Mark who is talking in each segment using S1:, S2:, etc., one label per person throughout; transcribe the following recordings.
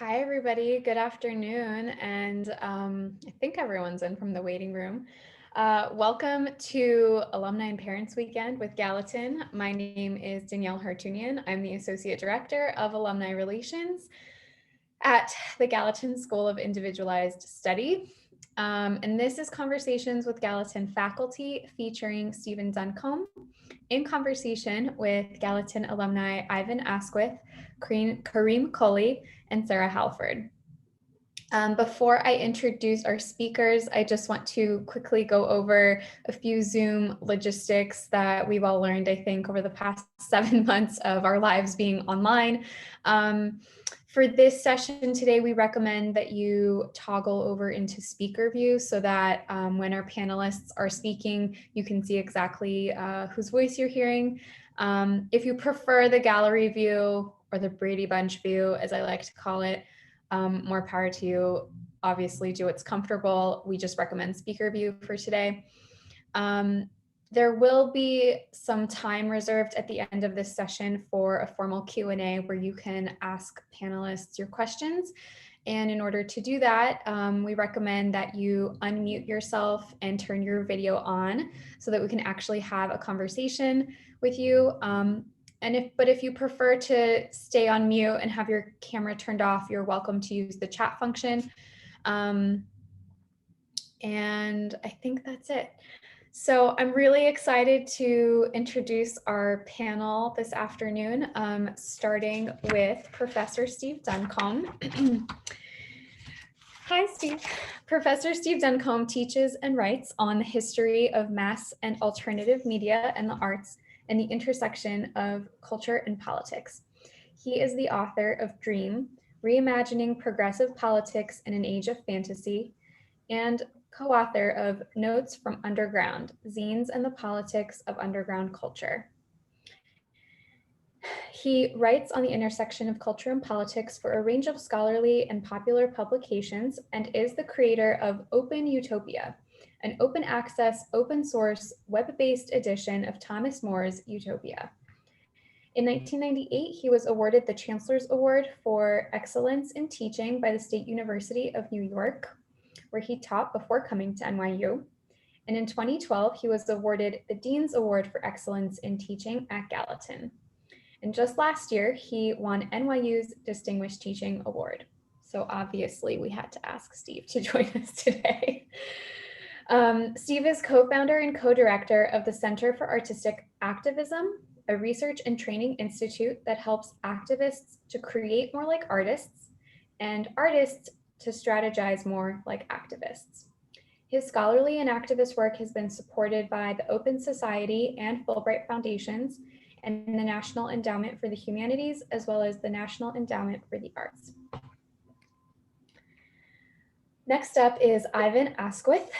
S1: Hi, everybody. Good afternoon. And I think everyone's in from the waiting room. Welcome to Alumni and Parents Weekend with Gallatin. My name is Danielle Hartunian. I'm the Associate Director of Alumni Relations at the Gallatin School of Individualized Study. And this is Conversations with Gallatin Faculty featuring Stephen Duncombe in conversation with Gallatin alumni Ivan Askwith, Kareem Collie, and Sarah Halford. Before I introduce our speakers, I just want to quickly go over a few Zoom logistics that we've all learned, I think, over the past 7 months of our lives being online. For this session today, we recommend that you toggle over into speaker view so that when our panelists are speaking, you can see exactly whose voice you're hearing. If you prefer the gallery view or the Brady Bunch view, as I like to call it, more power to you. Obviously, do what's comfortable. We just recommend speaker view for today. There will be some time reserved at the end of this session for a formal Q&A where you can ask panelists your questions. And in order to do that, we recommend that you unmute yourself and turn your video on so that we can actually have a conversation with you. But if you prefer to stay on mute and have your camera turned off, you're welcome to use the chat function. And I think that's it. So I'm really excited to introduce our panel this afternoon, starting with Professor Steve Duncombe. Hi, Steve. Professor Steve Duncombe teaches and writes on the history of mass and alternative media and the arts and the intersection of culture and politics. He is the author of Dream, Reimagining Progressive Politics in an Age of Fantasy, and co-author of Notes from Underground, Zines and the Politics of Underground Culture. He writes on the intersection of culture and politics for a range of scholarly and popular publications and is the creator of Open Utopia, an open access, open source, web-based edition of Thomas More's Utopia. In 1998, he was awarded the Chancellor's Award for Excellence in Teaching by the State University of New York, where he taught before coming to NYU. And in 2012, he was awarded the Dean's Award for Excellence in Teaching at Gallatin. And just last year, he won NYU's Distinguished Teaching Award. So obviously, we had to ask Steve to join us today. Steve is co-founder and co-director of the Center for Artistic Activism, a research and training institute that helps activists to create more like artists and artists to strategize more like activists. His scholarly and activist work has been supported by the Open Society and Fulbright Foundations and the National Endowment for the Humanities, as well as the National Endowment for the Arts. Next up is Ivan Askwith.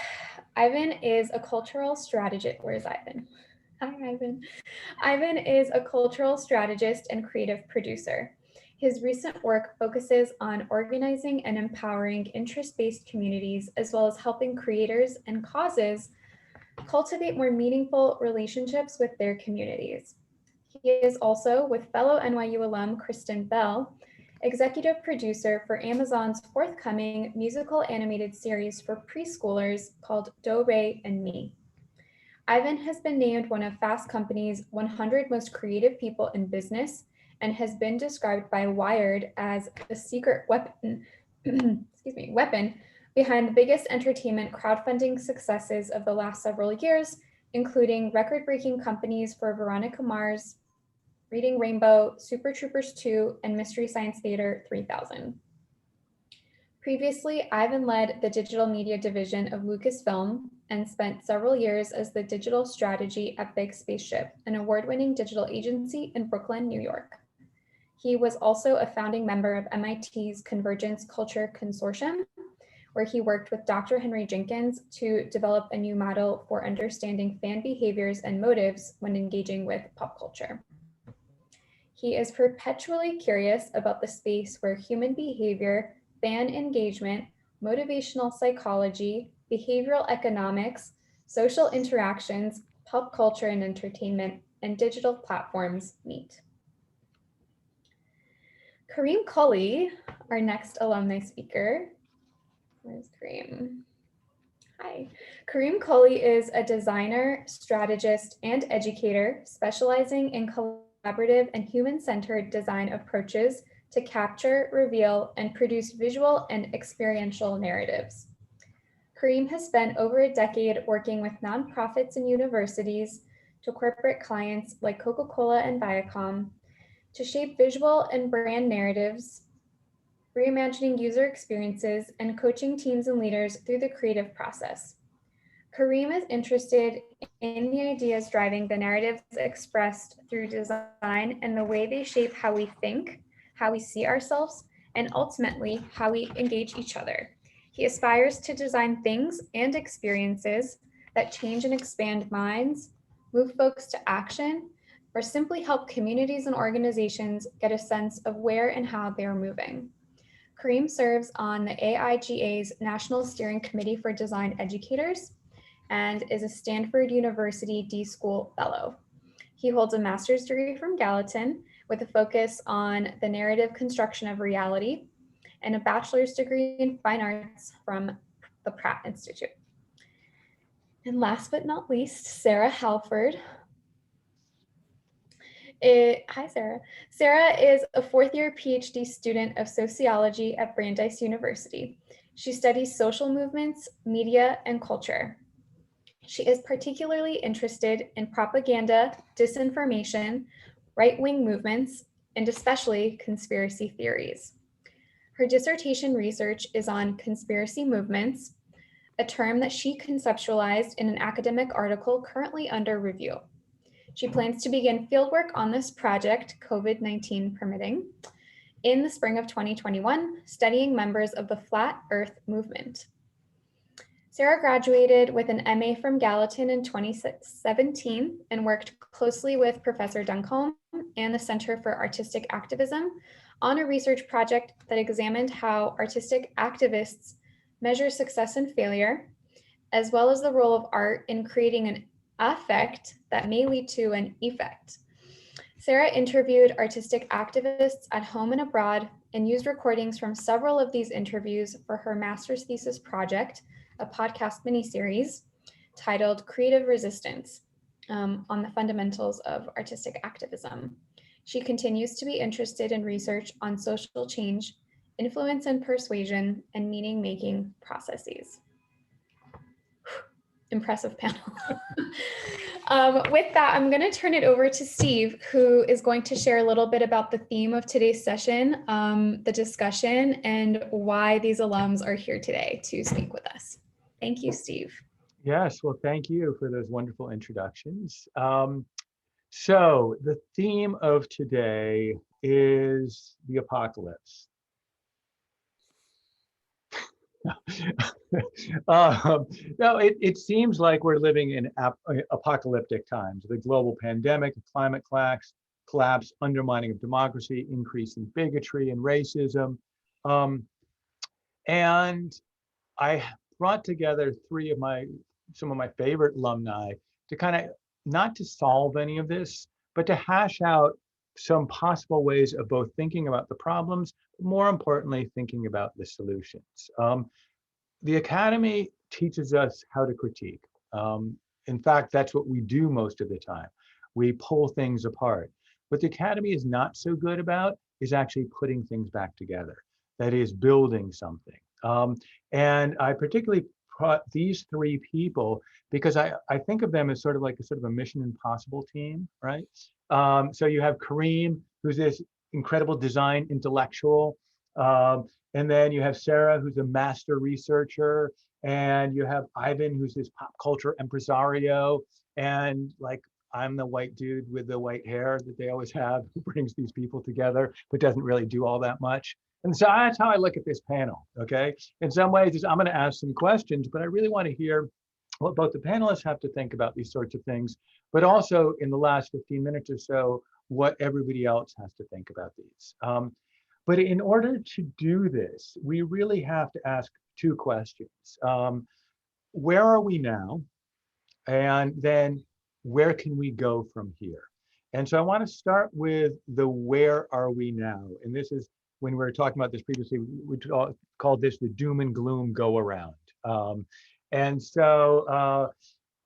S1: Ivan is a cultural strategist. Where's Ivan? Hi, Ivan. Ivan is a cultural strategist and creative producer. His recent work focuses on organizing and empowering interest-based communities, as well as helping creators and causes cultivate more meaningful relationships with their communities. He is also, with fellow NYU alum Kristen Bell, executive producer for Amazon's forthcoming musical animated series for preschoolers called Do, Re, and Mi. Ivan has been named one of Fast Company's 100 most creative people in business and has been described by Wired as the secret weapon, weapon behind the biggest entertainment crowdfunding successes of the last several years, including record-breaking companies for Veronica Mars, Reading Rainbow, Super Troopers 2, and Mystery Science Theater 3000. Previously, Ivan led the digital media division of Lucasfilm and spent several years as the digital strategy at Big Spaceship, an award-winning digital agency in Brooklyn, New York. He was also a founding member of MIT's Convergence Culture Consortium, where he worked with Dr. Henry Jenkins to develop a new model for understanding fan behaviors and motives when engaging with pop culture. He is perpetually curious about the space where human behavior, fan engagement, motivational psychology, behavioral economics, social interactions, pop culture and entertainment, and digital platforms meet. Kareem Collie, our next alumni speaker. Where's Kareem? Hi. Kareem Collie is a designer, strategist, and educator specializing in collaborative and human-centered design approaches to capture, reveal, and produce visual and experiential narratives. Kareem has spent over a decade working with nonprofits and universities to corporate clients like Coca-Cola and Viacom to shape visual and brand narratives, reimagining user experiences, and coaching teams and leaders through the creative process. Kareem is interested in the ideas driving the narratives expressed through design and the way they shape how we think, how we see ourselves, and ultimately how we engage each other. He aspires to design things and experiences that change and expand minds, move folks to action, or simply help communities and organizations get a sense of where and how they are moving. Kareem serves on the AIGA's National Steering Committee for Design Educators and is a Stanford University D-School Fellow. He holds a master's degree from Gallatin with a focus on the narrative construction of reality and a bachelor's degree in fine arts from the Pratt Institute. And last but not least, Sarah Halford. Hi, Sarah. Sarah is a fourth-year PhD student of sociology at Brandeis University. She studies social movements, media, and culture. She is particularly interested in propaganda, disinformation, right-wing movements, and especially conspiracy theories. Her dissertation research is on conspiracy movements, a term that she conceptualized in an academic article currently under review. She plans to begin fieldwork on this project, COVID-19 permitting, in the spring of 2021, studying members of the Flat Earth movement. Sarah graduated with an MA from Gallatin in 2017 and worked closely with Professor Duncombe and the Center for Artistic Activism on a research project that examined how artistic activists measure success and failure, as well as the role of art in creating an affect that may lead to an effect. Sarah interviewed artistic activists at home and abroad and used recordings from several of these interviews for her master's thesis project, a podcast miniseries titled Creative Resistance, on the fundamentals of artistic activism. She continues to be interested in research on social change, influence and persuasion, and meaning-making processes. Impressive panel. With that, I'm going to turn it over to Steve, who is going to share a little bit about the theme of today's session, the discussion, and why these alums are here today to speak with us. Thank you, Steve.
S2: Yes, well, thank you for those wonderful introductions. So the theme of today is the apocalypse. No, it seems like we're living in apocalyptic times. The global pandemic, the climate collapse, undermining of democracy, increase in bigotry and racism. And I brought together some of my favorite alumni to kind of, not to solve any of this, but to hash out some possible ways of both thinking about the problems, but more importantly, thinking about the solutions. The academy teaches us how to critique. In fact, that's what we do most of the time. We pull things apart. What the academy is not so good about is actually putting things back together. That is, building something. And I particularly brought these three people because I think of them as sort of a Mission Impossible team, right? So you have Kareem, who's this incredible design intellectual. And then you have Sarah, who's a master researcher. And you have Ivan, who's this pop culture impresario. And like, I'm the white dude with the white hair that they always have, who brings these people together, but doesn't really do all that much. And so that's how I look at this panel, okay? In some ways, I'm gonna ask some questions, but I really wanna hear what both the panelists have to think about these sorts of things, but also in the last 15 minutes or so, what everybody else has to think about these. But in order to do this, we really have to ask two questions. Where are we now? And then where can we go from here? And so I want to start with the where are we now? And this is when we were talking about this previously, we called this the doom and gloom go around. And so,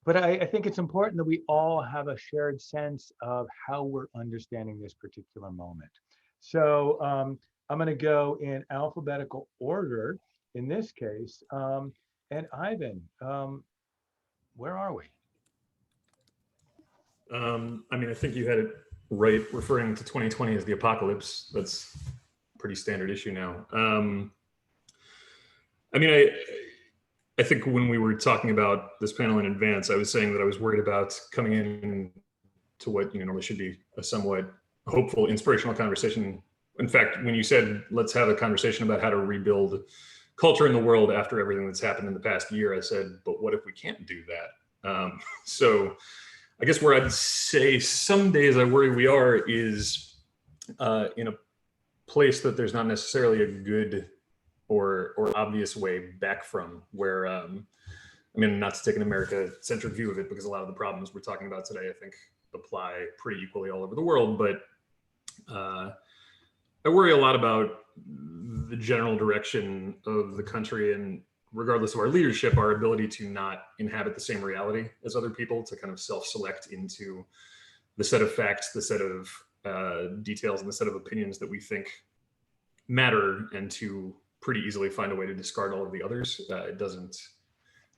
S2: but I think it's important that we all have a shared sense of how we're understanding this particular moment. So I'm going to go in alphabetical order in this case. And Ivan, where are we?
S3: I mean, I think you had it right, referring to 2020 as the apocalypse. That's a pretty standard issue now. I mean, I think when we were talking about this panel in advance, I was saying that I was worried about coming in to what normally should be a somewhat hopeful, inspirational conversation. In fact, when you said, let's have a conversation about how to rebuild culture in the world after everything that's happened in the past year, I said, but what if we can't do that? So I guess where I'd say some days I worry we are is in a place that there's not necessarily a good or obvious way back from, where I mean, not to take an America-centric view of it, because a lot of the problems we're talking about today, I think, apply pretty equally all over the world. But I worry a lot about the general direction of the country, and regardless of our leadership, our ability to not inhabit the same reality as other people, to kind of self-select into the set of facts, the set of details, and the set of opinions that we think matter, and to pretty easily find a way to discard all of the others. It doesn't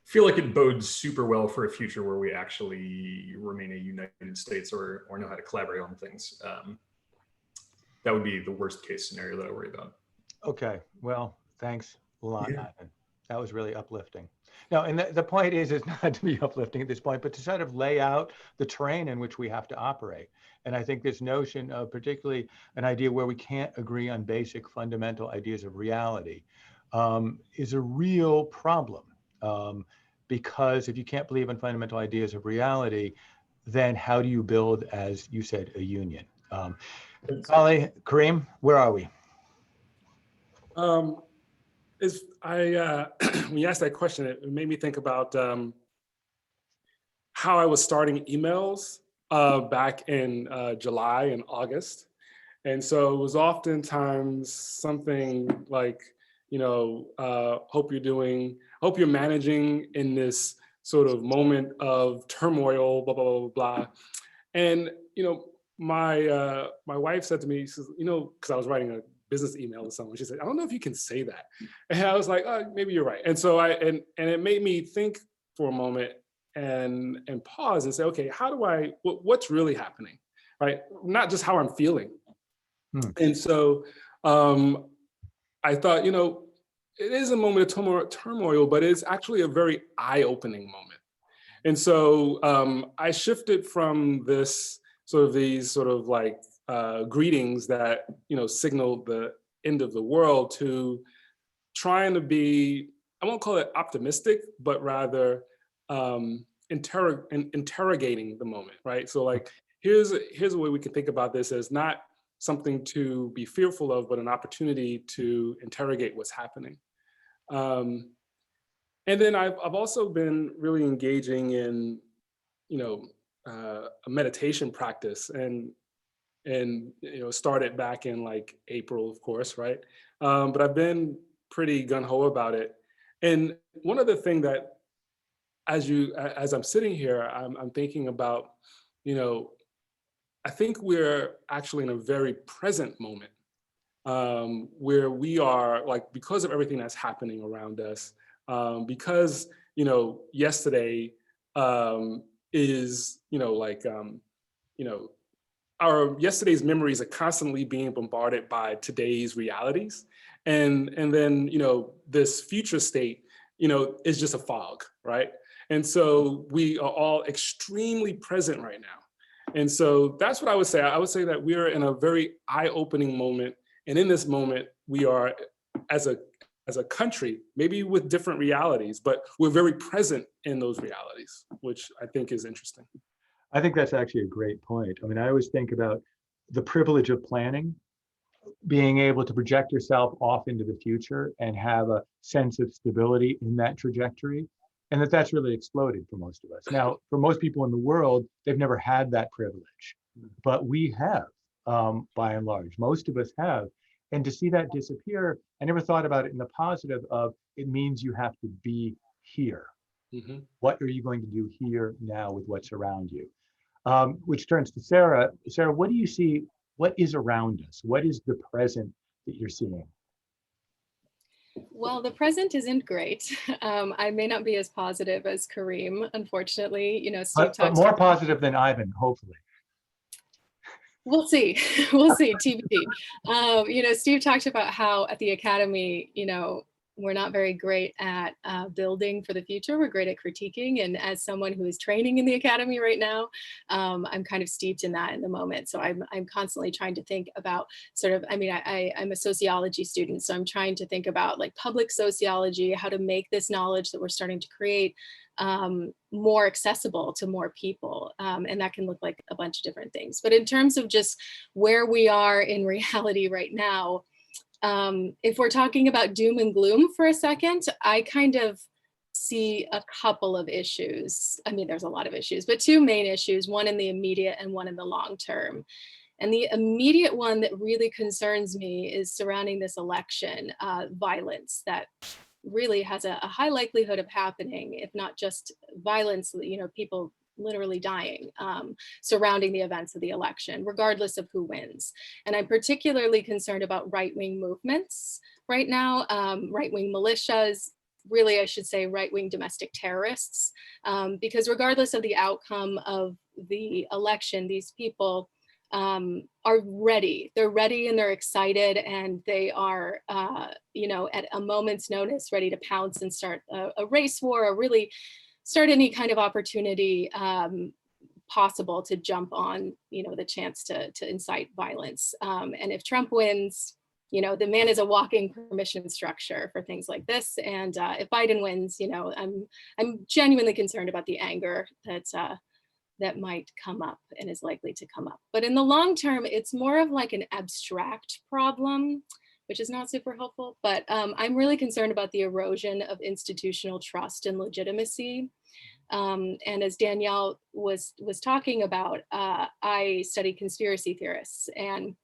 S3: feel like it bodes super well for a future where we actually remain a United States or know how to collaborate on things. That would be the worst case scenario that I worry about.
S2: Okay, well, thanks a lot,
S3: Yeah.
S2: Ivan. That was really uplifting. No, and the point is not to be uplifting at this point, but to sort of lay out the terrain in which we have to operate. And I think this notion of particularly an idea where we can't agree on basic fundamental ideas of reality is a real problem. Because if you can't believe in fundamental ideas of reality, then how do you build, as you said, a union? Collie, Kareem, where are we?
S4: When you asked that question, it made me think about how I was starting emails back in July and August. And so it was oftentimes something like, hope you're managing in this sort of moment of turmoil, blah, blah, blah, blah. And, my wife said to me, she says, because I was writing a business email to someone, she said, I don't know if you can say that. And I was like, oh, maybe you're right. And so and it made me think for a moment and pause and say, okay, what's really happening, right? Not just how I'm feeling. And so I thought, it is a moment of turmoil, but it's actually a very eye-opening moment. And so I shifted from these sort of like greetings that, signal the end of the world, to trying to be, I won't call it optimistic, but rather interrogating the moment, right? So like, here's a way we can think about this as not something to be fearful of, but an opportunity to interrogate what's happening. And then I've also been really engaging in, a meditation practice, and started back in like April, of course, right? But I've been pretty gung-ho about it. And one of the things that, as I'm sitting here, I'm thinking about, I think we're actually in a very present moment where we are, like, because of everything that's happening around us, because, yesterday is, our yesterday's memories are constantly being bombarded by today's realities. And then, this future state, is just a fog, right? And so we are all extremely present right now. And so that's what I would say. I would say that we are in a very eye-opening moment. And in this moment, we are, as a country, maybe with different realities, but we're very present in those realities, which I think is interesting.
S2: I think that's actually a great point. I mean, I always think about the privilege of planning, being able to project yourself off into the future and have a sense of stability in that trajectory, and that's really exploded for most of us. Now, for most people in the world, they've never had that privilege, but we have, by and large. Most of us have. And to see that disappear, I never thought about it in the positive of it means you have to be here.
S4: Mhm.
S2: What are you going to do here now with what's around you? Which turns to Sarah. Sarah, what do you see? What is around us? What is the present that you're seeing?
S5: Well, the present isn't great. I may not be as positive as Kareem, unfortunately. Steve
S2: But
S5: talks.
S2: more positive than Ivan, hopefully.
S5: We'll see. We'll see. TBD. Steve talked about how at the academy, we're not very great at building for the future. We're great at critiquing. And as someone who is training in the academy right now, I'm kind of steeped in that in the moment. So I'm constantly trying to think about I'm a sociology student. So I'm trying to think about like public sociology, how to make this knowledge that we're starting to create more accessible to more people. And that can look like a bunch of different things. But in terms of just where we are in reality right now, if we're talking about doom and gloom for a second, I kind of see a couple of issues. I mean, there's a lot of issues, but two main issues, one in the immediate and one in the long term. And the immediate one that really concerns me is surrounding this election, violence that really has a high likelihood of happening, if not just violence, people literally dying surrounding the events of the election, regardless of who wins. And I'm particularly concerned about right-wing movements right now, right-wing militias, really, I should say right-wing domestic terrorists, because regardless of the outcome of the election, these people are ready. They're ready and they're excited, and they are, at a moment's notice, ready to pounce and start a race war, or really start any kind of opportunity possible to jump on, the chance to incite violence. And if Trump wins, the man is a walking permission structure for things like this. And if Biden wins, I'm genuinely concerned about the anger that might come up and is likely to come up. But in the long term, it's more of like an abstract problem, which is not super helpful, but I'm really concerned about the erosion of institutional trust and legitimacy. And as Danielle was talking about, I study conspiracy theorists, and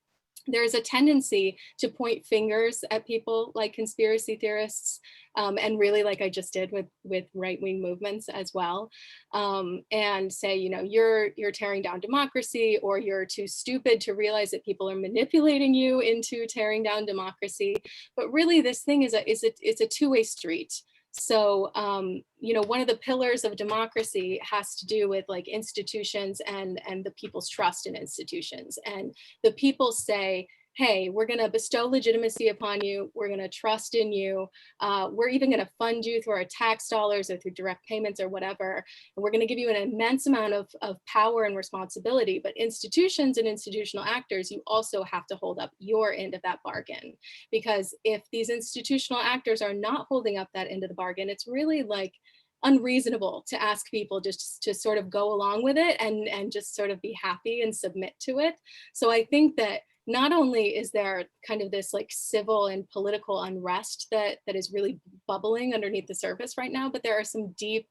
S5: there's a tendency to point fingers at people like conspiracy theorists, and really, like I just did with right-wing movements as well, and say, you're tearing down democracy, or you're too stupid to realize that people are manipulating you into tearing down democracy. But really, this thing is a two-way street. So, one of the pillars of democracy has to do with like institutions and the people's trust in institutions. And the people say, hey, we're going to bestow legitimacy upon you. We're going to trust in you. We're even going to fund you through our tax dollars or through direct payments or whatever. And we're going to give you an immense amount of power and responsibility. But institutions and institutional actors, you also have to hold up your end of that bargain. Because if these institutional actors are not holding up that end of the bargain, it's really like unreasonable to ask people just to sort of go along with it and just sort of be happy and submit to it. So I think that not only is there kind of this like civil and political unrest that is really bubbling underneath the surface right now, but there are some deep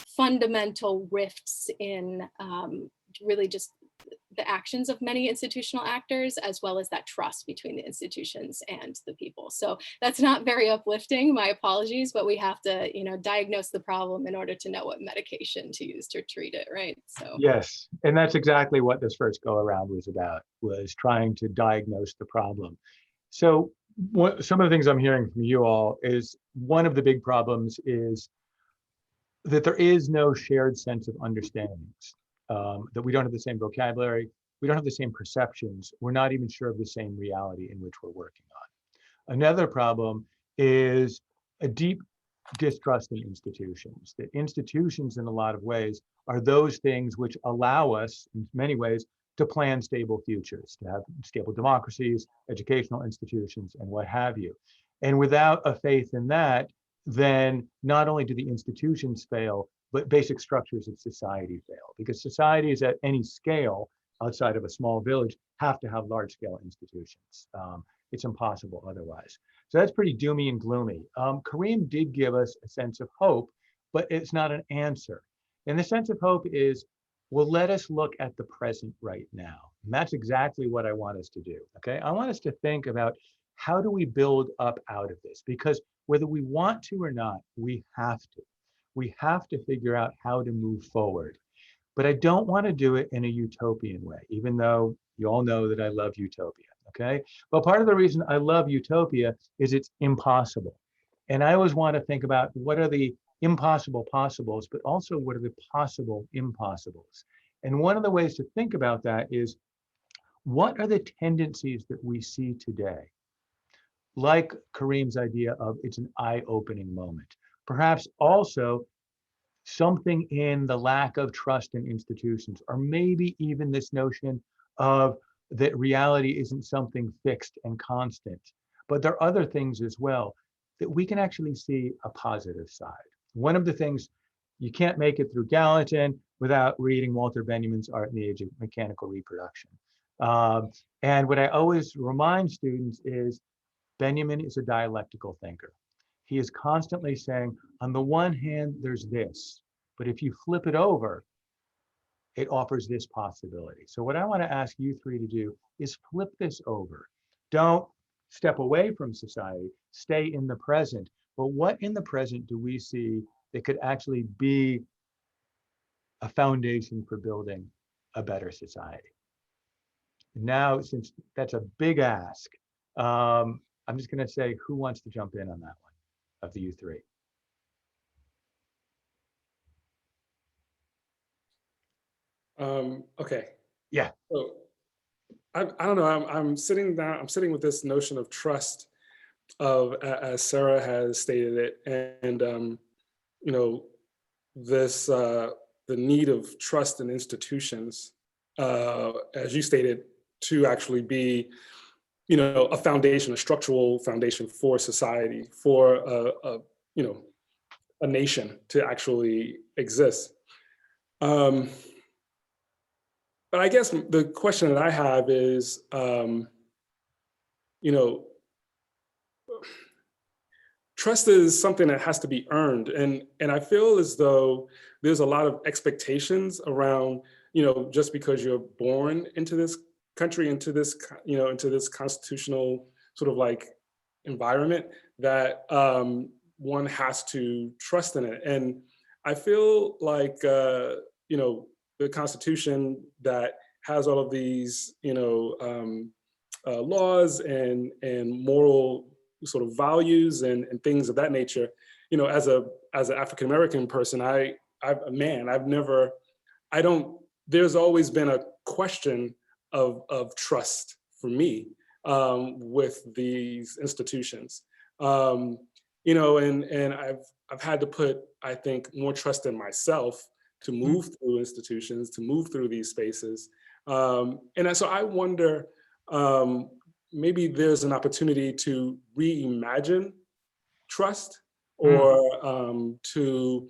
S5: fundamental rifts in really just the actions of many institutional actors, as well as that trust between the institutions and the people. So that's not very uplifting, my apologies, but we have to, diagnose the problem in order to know what medication to use to treat it, right? So
S2: Yes, and that's exactly what this first go around was about, was trying to diagnose the problem. So some of the things I'm hearing from you all is one of the big problems is that there is no shared sense of understandings, that we don't have the same vocabulary, we don't have the same perceptions, we're not even sure of the same reality in which we're working on. Another problem is a deep distrust in institutions, that institutions in a lot of ways are those things which allow us in many ways to plan stable futures, to have stable democracies, educational institutions, and what have you. And without a faith in that, then not only do the institutions fail, but basic structures of society fail, because societies at any scale outside of a small village have to have large scale institutions. It's impossible otherwise. So that's pretty doomy and gloomy. Kareem did give us a sense of hope, but it's not an answer. And the sense of hope is, well, let us look at the present right now. And that's exactly what I want us to do, okay? I want us to think about how do we build up out of this? Because whether we want to or not, we have to. We have to figure out how to move forward. But I don't want to do it in a utopian way, even though you all know that I love utopia, okay? But part of the reason I love utopia is it's impossible. And I always want to think about what are the impossible possibles, but also what are the possible impossibles. And one of the ways to think about that is, what are the tendencies that we see today? Like Kareem's idea of it's an eye-opening moment. Perhaps also something in the lack of trust in institutions, or maybe even this notion of that reality isn't something fixed and constant. But there are other things as well that we can actually see a positive side. One of the things, you can't make it through Gallatin without reading Walter Benjamin's Art in the Age of Mechanical Reproduction. And what I always remind students is Benjamin is a dialectical thinker. He is constantly saying, on the one hand, there's this, but if you flip it over, it offers this possibility. So what I want to ask you three to do is flip this over. Don't step away from society, stay in the present. But what in the present do we see that could actually be a foundation for building a better society? Now, since that's a big ask, I'm just going to say, who wants to jump in on that one of the you three?
S4: Okay.
S2: Yeah.
S4: So I don't know. I'm sitting down. I'm sitting with this notion of trust, of as Sarah has stated it, and you know, this the need of trust in institutions, as you stated, to actually be, you know, a foundation, a structural foundation for society, for you know, a nation to actually exist. But I guess the question that I have is, you know, trust is something that has to be earned, and I feel as though there's a lot of expectations around, you know, just because you're born into this country, into this, you know, into this constitutional sort of like environment, that one has to trust in it. And I feel like, you know, the Constitution that has all of these, you know, laws and moral sort of values and things of that nature, you know, as an African American person, there's always been a question of trust for me with these institutions, you know, and I've had to put, I think, more trust in myself to move through institutions, to move through these spaces. And so I wonder, maybe there's an opportunity to reimagine trust, or to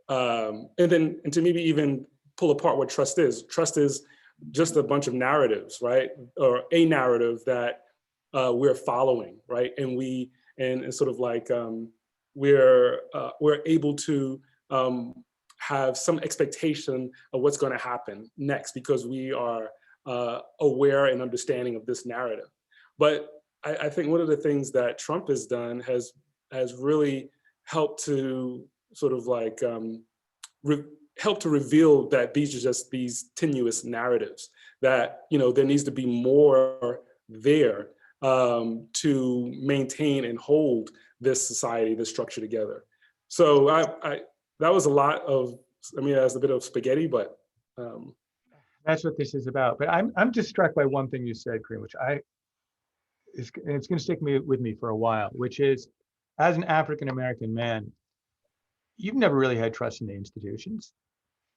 S4: maybe even pull apart what trust is. Trust is just a bunch of narratives, right? Or a narrative that we're following, right? And sort of like we're able to have some expectation of what's going to happen next because we are aware and understanding of this narrative. But I think one of the things that Trump has done has really helped to sort of like help to reveal that these are just these tenuous narratives, that, you know, there needs to be more there to maintain and hold this society, this structure together. So that was a lot of, I mean, that's a bit of spaghetti, but.
S2: That's what this is about. But I'm just struck by one thing you said, Kareem, which it's going to stick with me for a while, which is, as an African-American man, you've never really had trust in the institutions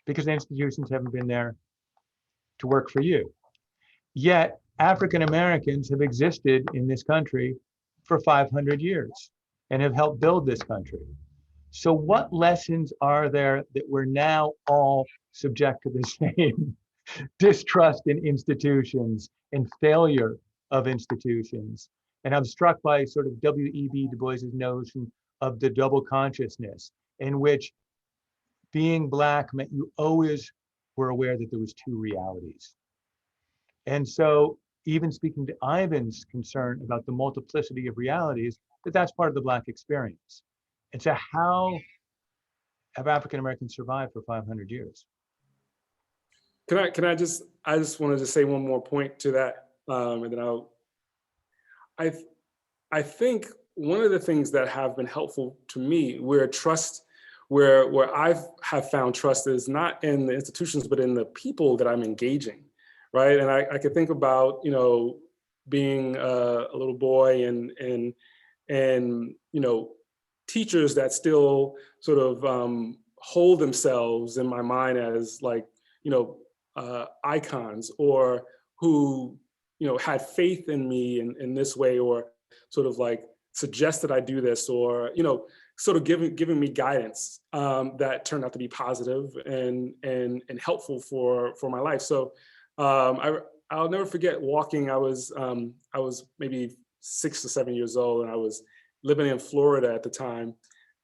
S2: because the institutions haven't been there to work for you. Yet African-Americans have existed in this country for 500 years and have helped build this country. So what lessons are there that we're now all subject to the same distrust in institutions and failure of institutions? And I'm struck by sort of W.E.B. Du Bois's notion of the double consciousness, in which being Black meant you always were aware that there was two realities. And so even speaking to Ivan's concern about the multiplicity of realities, that's part of the Black experience. And so how have African Americans survived for 500 years?
S4: I just wanted to say one more point to that, and then I think one of the things that have been helpful to me, where I have found trust is not in the institutions, but in the people that I'm engaging, right? And I could think about, being a little boy and teachers that still sort of hold themselves in my mind as like, icons, or who, had faith in me in this way, or sort of like suggested I do this, or, sort of giving me guidance that turned out to be positive and helpful for my life. So I'll never forget walking. I was maybe 6 or 7 years old, and I was living in Florida at the time,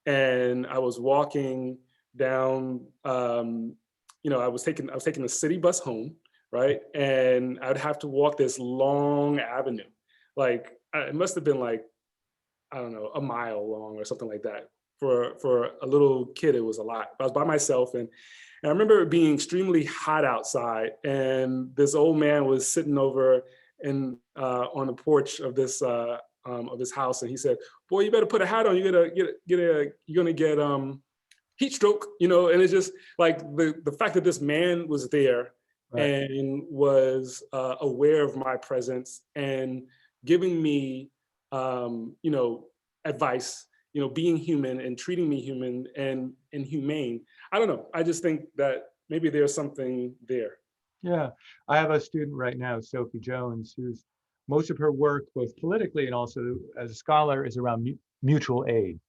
S4: and I was walking down. I was taking the city bus home, right? And I'd have to walk this long avenue, like it must have been like, I don't know, a mile long or something like that. For a little kid, it was a lot. I was by myself, and I remember it being extremely hot outside, and this old man was sitting over on the porch of this house, and he said, "Boy, you better put a hat on. You're gonna get heat stroke," and it's just like the fact that this man was there, right, and was aware of my presence and giving me, advice, being human and treating me human and humane. I don't know. I just think that maybe there's something there.
S2: Yeah, I have a student right now, Sophie Jones, who's most of her work, both politically and also as a scholar, is around mutual aid.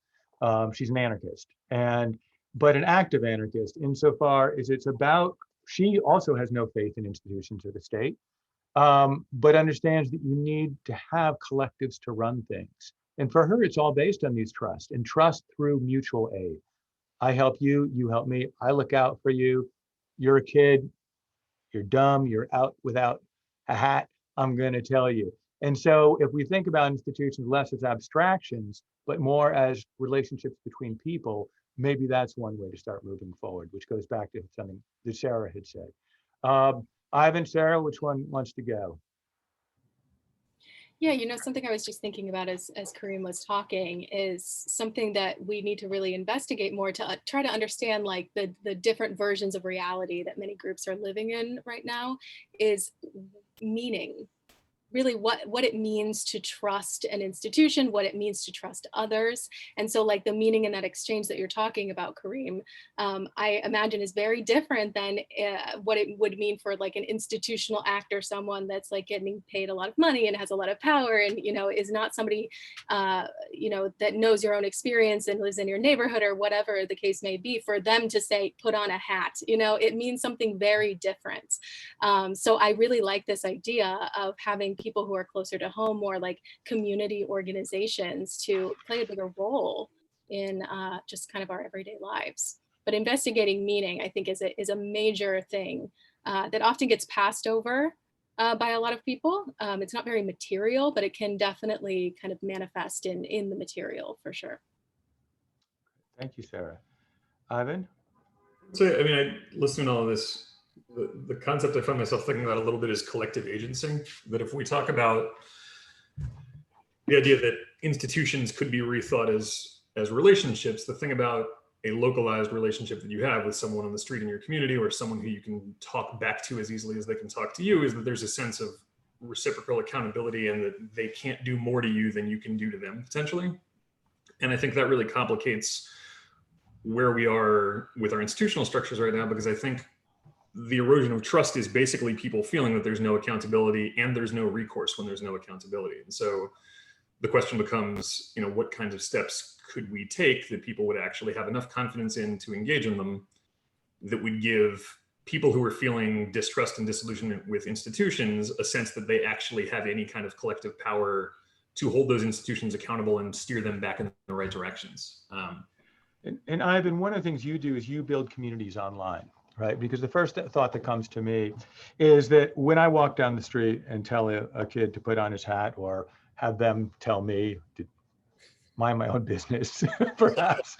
S2: She's an anarchist, but an active anarchist insofar as it's about, she also has no faith in institutions or the state, but understands that you need to have collectives to run things. And for her, it's all based on these trust and trust through mutual aid. I help you, you help me, I look out for you. You're a kid, you're dumb, you're out without a hat, I'm going to tell you. And so if we think about institutions less as abstractions, but more as relationships between people, maybe that's one way to start moving forward, which goes back to something that Sarah had said. Ivan, Sarah, which one wants to go?
S5: Yeah, something I was just thinking about as Kareem was talking is something that we need to really investigate more to try to understand, like the different versions of reality that many groups are living in right now, is meaning. Really what it means to trust an institution, what it means to trust others. And so like the meaning in that exchange that you're talking about, Kareem, I imagine is very different than what it would mean for like an institutional actor, someone that's like getting paid a lot of money and has a lot of power and, is not somebody, that knows your own experience and lives in your neighborhood or whatever the case may be. For them to say, put on a hat, it means something very different. So I really like this idea of having people who are closer to home, more like community organizations, to play a bigger role in just kind of our everyday lives. But investigating meaning, I think, is a major thing that often gets passed over by a lot of people. It's not very material, but it can definitely kind of manifest in the material for sure.
S2: Thank you, Sarah. Ivan?
S3: So, listening to all of this, the concept I find myself thinking about a little bit is collective agency. That if we talk about the idea that institutions could be rethought as relationships, the thing about a localized relationship that you have with someone on the street in your community, or someone who you can talk back to as easily as they can talk to you, is that there's a sense of reciprocal accountability and that they can't do more to you than you can do to them, potentially. And I think that really complicates where we are with our institutional structures right now, because I think the erosion of trust is basically people feeling that there's no accountability and there's no recourse when there's no accountability. And so the question becomes, what kinds of steps could we take that people would actually have enough confidence in to engage in them, that would give people who are feeling distrust and disillusionment with institutions a sense that they actually have any kind of collective power to hold those institutions accountable and steer them back in the right directions.
S2: And Ivan, one of the things you do is you build communities online. right? Because the first thought that comes to me is that when I walk down the street and tell a kid to put on his hat, or have them tell me to mind my own business, perhaps,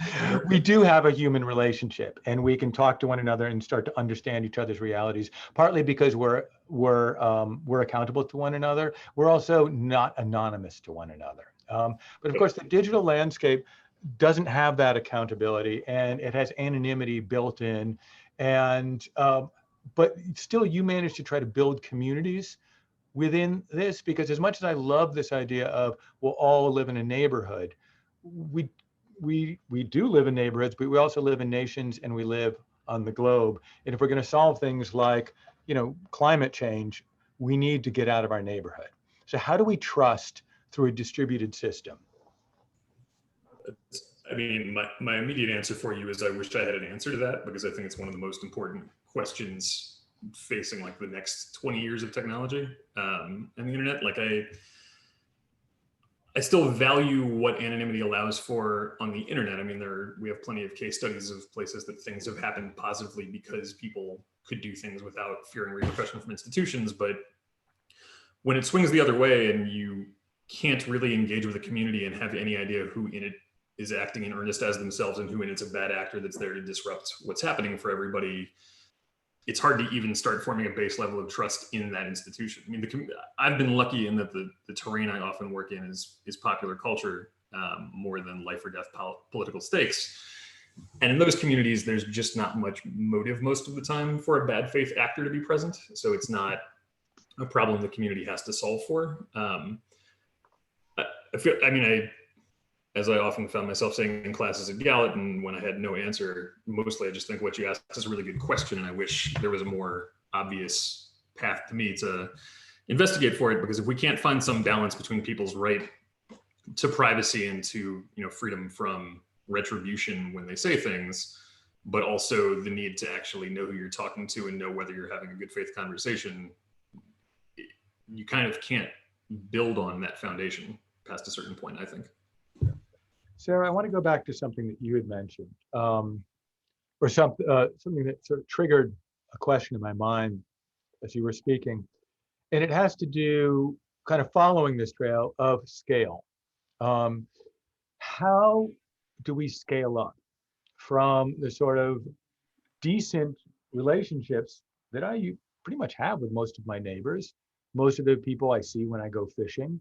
S2: we do have a human relationship, and we can talk to one another and start to understand each other's realities, partly because we're accountable to one another. We're also not anonymous to one another. But of course, the digital landscape doesn't have that accountability, and it has anonymity built in. And but still, you manage to try to build communities within this, because as much as I love this idea of we'll all live in a neighborhood, we do live in neighborhoods, but we also live in nations, and we live on the globe. And if we're going to solve things like, climate change, we need to get out of our neighborhood. So how do we trust through a distributed system?
S3: I mean, my immediate answer for you is I wish I had an answer to that, because I think it's one of the most important questions facing like the next 20 years of technology and the internet. Like I still value what anonymity allows for on the internet. I mean, we have plenty of case studies of places that things have happened positively because people could do things without fearing repercussion from institutions. But when it swings the other way and you can't really engage with a community and have any idea who in it is acting in earnest as themselves and who in it's a bad actor that's there to disrupt what's happening for everybody, it's hard to even start forming a base level of trust in that institution. I mean, I've been lucky in that the terrain I often work in is popular culture more than life or death political stakes. And in those communities, there's just not much motive most of the time for a bad faith actor to be present. So it's not a problem the community has to solve for. As I often found myself saying in classes at Gallatin, when I had no answer, mostly I just think what you asked is a really good question, and I wish there was a more obvious path to me to investigate for it. Because if we can't find some balance between people's right to privacy and to freedom from retribution when they say things, but also the need to actually know who you're talking to and know whether you're having a good faith conversation, you kind of can't build on that foundation past a certain point, I think.
S2: Sarah, I want to go back to something that you had mentioned, or something that sort of triggered a question in my mind as you were speaking. And it has to do, kind of following this trail, of scale. How do we scale up from the sort of decent relationships that I pretty much have with most of my neighbors, most of the people I see when I go fishing?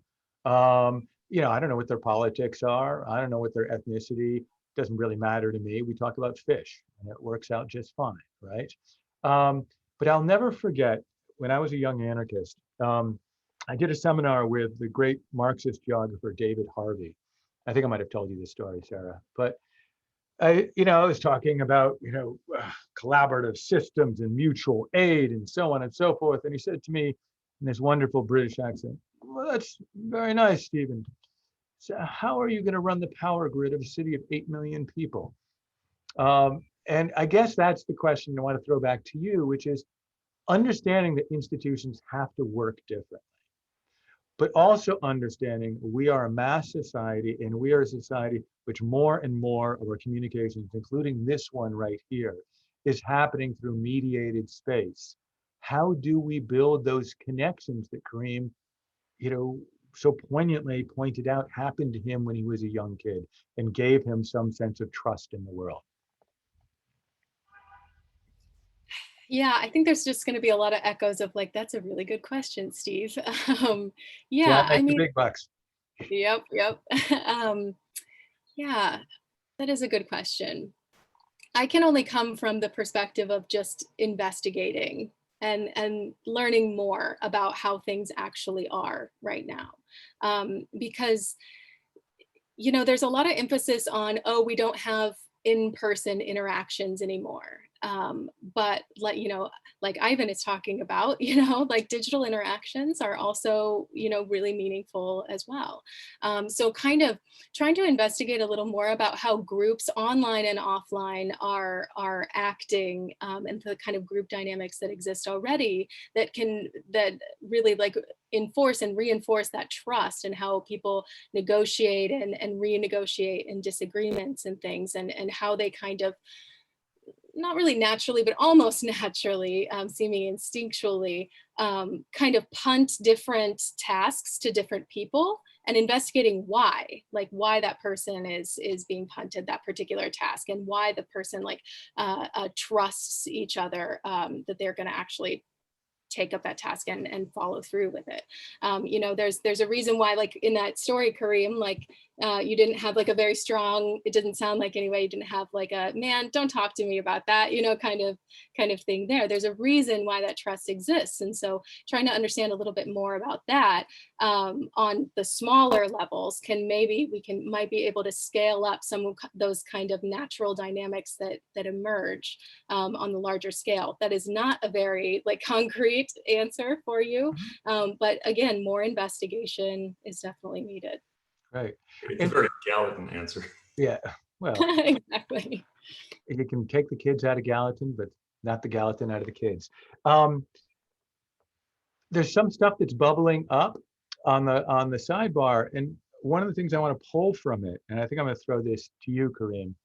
S2: I don't know what their politics are. I don't know what their ethnicity. It doesn't really matter to me. We talk about fish, and it works out just fine, right? But I'll never forget when I was a young anarchist, I did a seminar with the great Marxist geographer David Harvey. I think I might have told you this story, Sarah. But I was talking about collaborative systems and mutual aid and so on and so forth. And he said to me in this wonderful British accent, "Well, that's very nice, Stephen. So how are you going to run the power grid of a city of 8 million people?" And I guess that's the question I want to throw back to you, which is understanding that institutions have to work differently, but also understanding we are a mass society, and we are a society which more and more of our communications, including this one right here, is happening through mediated space. How do we build those connections that Kareem, so poignantly pointed out happened to him when he was a young kid and gave him some sense of trust in the world?
S5: Yeah, I think there's just going to be a lot of echoes of like, that's a really good question, Steve.
S2: Yeah, I mean, the big bucks.
S5: Yep. Yeah, that is a good question. I can only come from the perspective of just investigating and learning more about how things actually are right now. Because, there's a lot of emphasis on, we don't have in-person interactions anymore. But like Ivan is talking about, like digital interactions are also, really meaningful as well. So kind of trying to investigate a little more about how groups online and offline are acting, and the kind of group dynamics that exist already that really like enforce and reinforce that trust, and how people negotiate and renegotiate in disagreements and things, and how they kind of not really naturally, but almost naturally, seeming instinctually, kind of punt different tasks to different people and investigating why, like why that person is being punted that particular task, and why the person like trusts each other, that they're going to actually take up that task and follow through with it. You know, there's a reason why, like in that story, Kareem, like you didn't have like a very strong, it didn't sound like anyway, you didn't have like a, man, don't talk to me about that, you know, kind of thing there. There's a reason why that trust exists. And so trying to understand a little bit more about that on the smaller levels might be able to scale up some of those kind of natural dynamics that emerge on the larger scale. That is not a very like concrete answer for you. But again, more investigation is definitely needed.
S2: Right.
S3: It's a very Gallatin answer.
S2: Yeah, well,
S5: Exactly.
S2: you can take the kids out of Gallatin, but not the Gallatin out of the kids. There's some stuff that's bubbling up on the sidebar, and one of the things I want to pull from it, and I think I'm going to throw this to you, Kareem.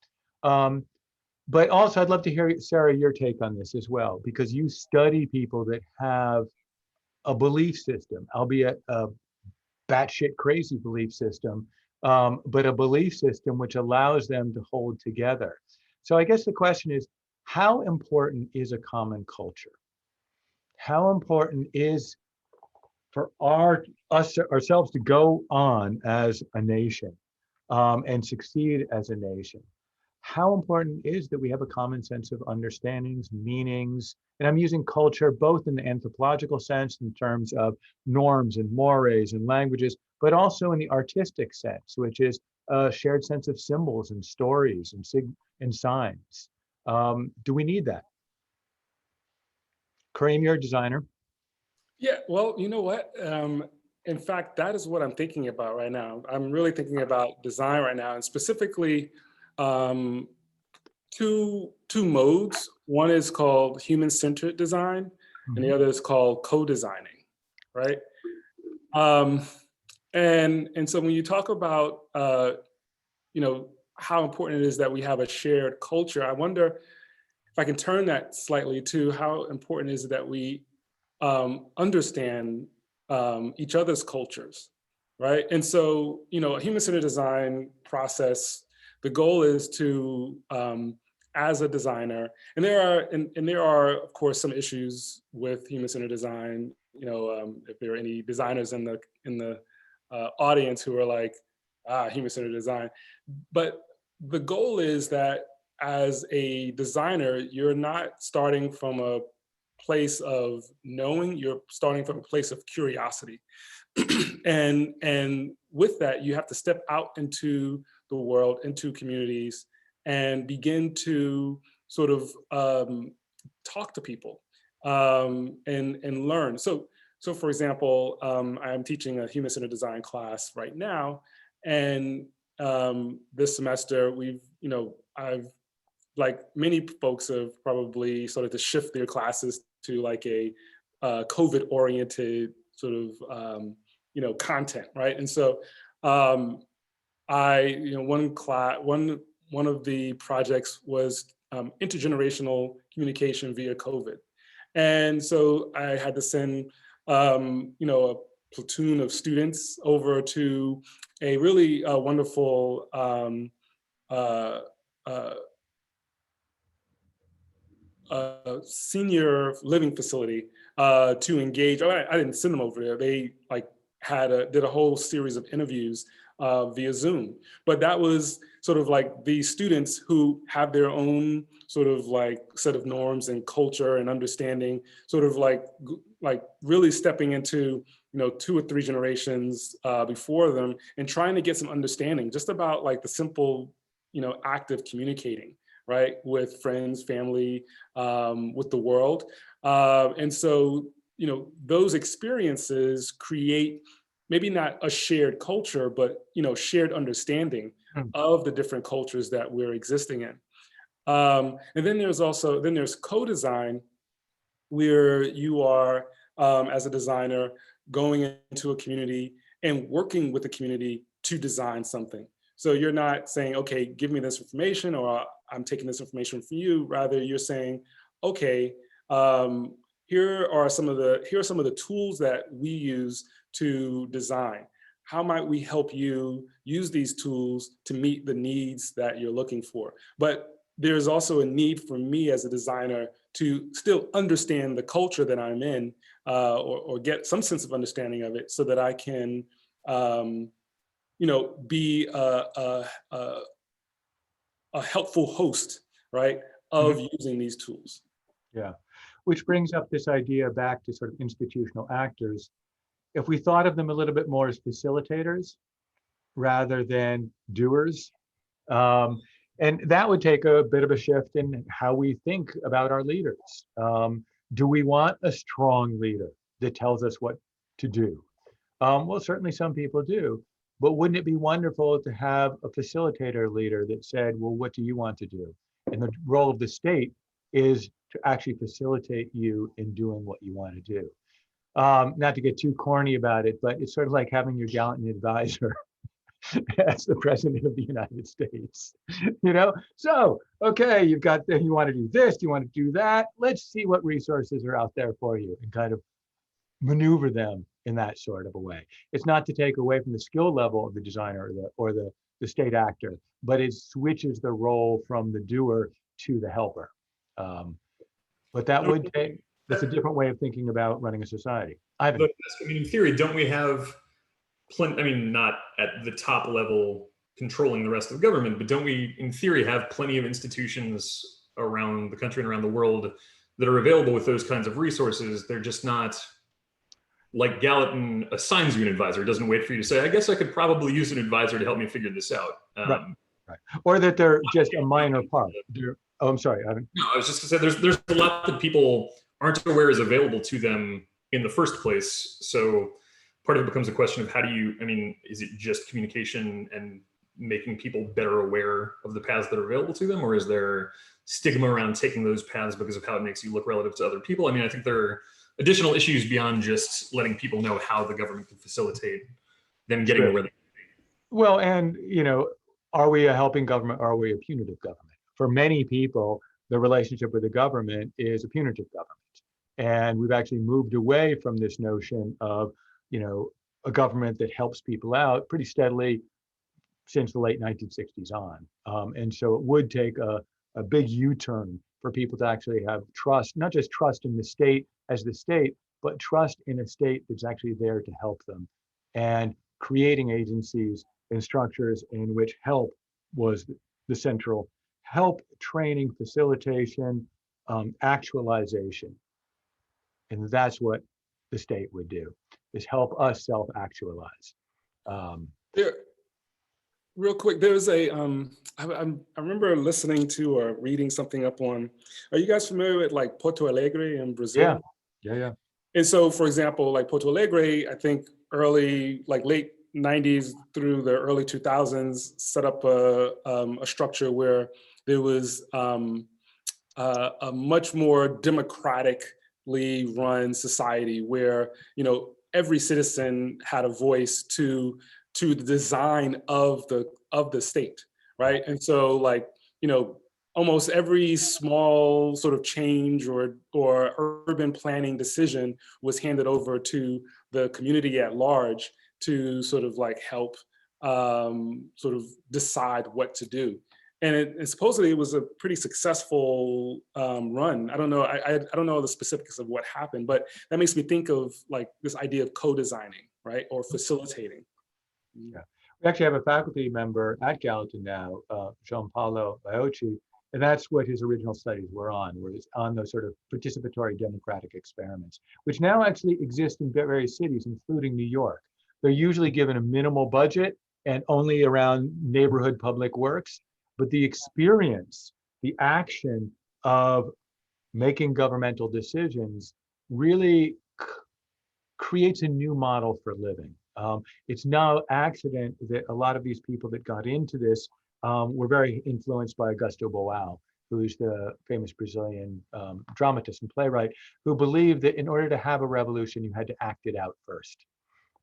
S2: But also, I'd love to hear, Sarah, your take on this as well, because you study people that have a belief system, albeit a batshit crazy belief system, but a belief system which allows them to hold together. So I guess the question is, how important is a common culture? How important is for ourselves to go on as a nation and succeed as a nation? How important is that we have a common sense of understandings, meanings, and I'm using culture both in the anthropological sense in terms of norms and mores and languages, but also in the artistic sense, which is a shared sense of symbols and stories and signs. Do we need that? Kareem, you're a designer.
S4: Yeah, well, you know what? In fact, that is what I'm thinking about right now. I'm really thinking about design right now, and specifically two modes. One is called human-centered design, and the other is called co-designing, right? And so when you talk about you know, how important it is that we have a shared culture, I wonder if I can turn that slightly to how important is it that we understand each other's cultures, right? And so, you know, a human-centered design process, the goal is to, as a designer, and there are of course some issues with human-centered design. You know, if there are any designers in the audience who are like, human-centered design, but the goal is that as a designer, you're not starting from a place of knowing, you're starting from a place of curiosity. and with that, you have to step out into the world, into communities, and begin to sort of talk to people and learn. So for example, I'm teaching a human-centered design class right now, and this semester I've, like many folks, have probably started to shift their classes to like a COVID-oriented sort of content, right? And so one of the projects was intergenerational communication via COVID, and so I had to send a platoon of students over to a really wonderful senior living facility to engage. I didn't send them over there. They like did a whole series of interviews via Zoom. But that was sort of like these students who have their own sort of like set of norms and culture and understanding, sort of like really stepping into 2 or 3 generations before them and trying to get some understanding just about like the simple act of communicating, right, with friends, family, with the world. And so, those experiences create maybe not a shared culture, but, shared understanding of the different cultures that we're existing in. And then there's co-design, where you are, as a designer, going into a community and working with the community to design something. So you're not saying, okay, give me this information, or I'm taking this information from you. Rather, you're saying, okay, here are some of the tools that we use to design. How might we help you use these tools to meet the needs that you're looking for? But there's also a need for me as a designer to still understand the culture that I'm in, or get some sense of understanding of it, so that I can, be a helpful host, right, of using these tools.
S2: Yeah, which brings up this idea back to sort of institutional actors. If we thought of them a little bit more as facilitators rather than doers, and that would take a bit of a shift in how we think about our leaders. Do we want a strong leader that tells us what to do? Well, certainly some people do, but wouldn't it be wonderful to have a facilitator leader that said, well, what do you want to do? And the role of the state is to actually facilitate you in doing what you want to do. Not to get too corny about it, but it's sort of like having your Gallatin advisor as the president of the United States. So, okay, you want to do this, you want to do that. Let's see what resources are out there for you, and kind of maneuver them in that sort of a way. It's not to take away from the skill level of the designer or the state actor, but it switches the role from the doer to the helper. But that's a different way of thinking about running a society. Ivan.
S3: In theory, don't we have not at the top level controlling the rest of the government, but don't we, in theory, have plenty of institutions around the country and around the world that are available with those kinds of resources? They're just not like Gallatin assigns you an advisor. It doesn't wait for you to say, I guess I could probably use an advisor to help me figure this out.
S2: Right. Or that they're just a minor part. I'm sorry, Ivan.
S3: No, I was just gonna say there's a lot that people aren't aware is available to them in the first place. So part of it becomes a question of is it just communication and making people better aware of the paths that are available to them? Or is there stigma around taking those paths because of how it makes you look relative to other people? I think there are additional issues beyond just letting people know how the government can facilitate them getting where they can be.
S2: Well, and, are we a helping government or are we a punitive government? For many people, the relationship with the government is a punitive government. And we've actually moved away from this notion of, a government that helps people out pretty steadily since the late 1960s on. And so it would take a big U-turn for people to actually have trust, not just trust in the state as the state, but trust in a state that's actually there to help them, and creating agencies and structures in which help was the central help, training, facilitation, actualization. And that's what the state would do, is help us self-actualize.
S4: Real quick, there's I remember listening to or reading something up on, are you guys familiar with like Porto Alegre in Brazil?
S2: Yeah.
S4: And so, for example, like Porto Alegre, I think late 90s through the early 2000s, set up a structure where there was a much more democratically run society where, every citizen had a voice to the design of the state, right? And so almost every small sort of change or urban planning decision was handed over to the community at large to sort of help sort of decide what to do. And supposedly it was a pretty successful run. I don't know. I don't know the specifics of what happened, but that makes me think of this idea of co-designing, right, or facilitating.
S2: Yeah, we actually have a faculty member at Gallatin now, Gianpaolo Baiocchi, and that's what his original studies were on those sort of participatory democratic experiments, which now actually exist in various cities, including New York. They're usually given a minimal budget and only around neighborhood public works, but the experience, the action of making governmental decisions really creates a new model for living. It's no accident that a lot of these people that got into this were very influenced by Augusto Boal, who's the famous Brazilian dramatist and playwright, who believed that in order to have a revolution, you had to act it out first.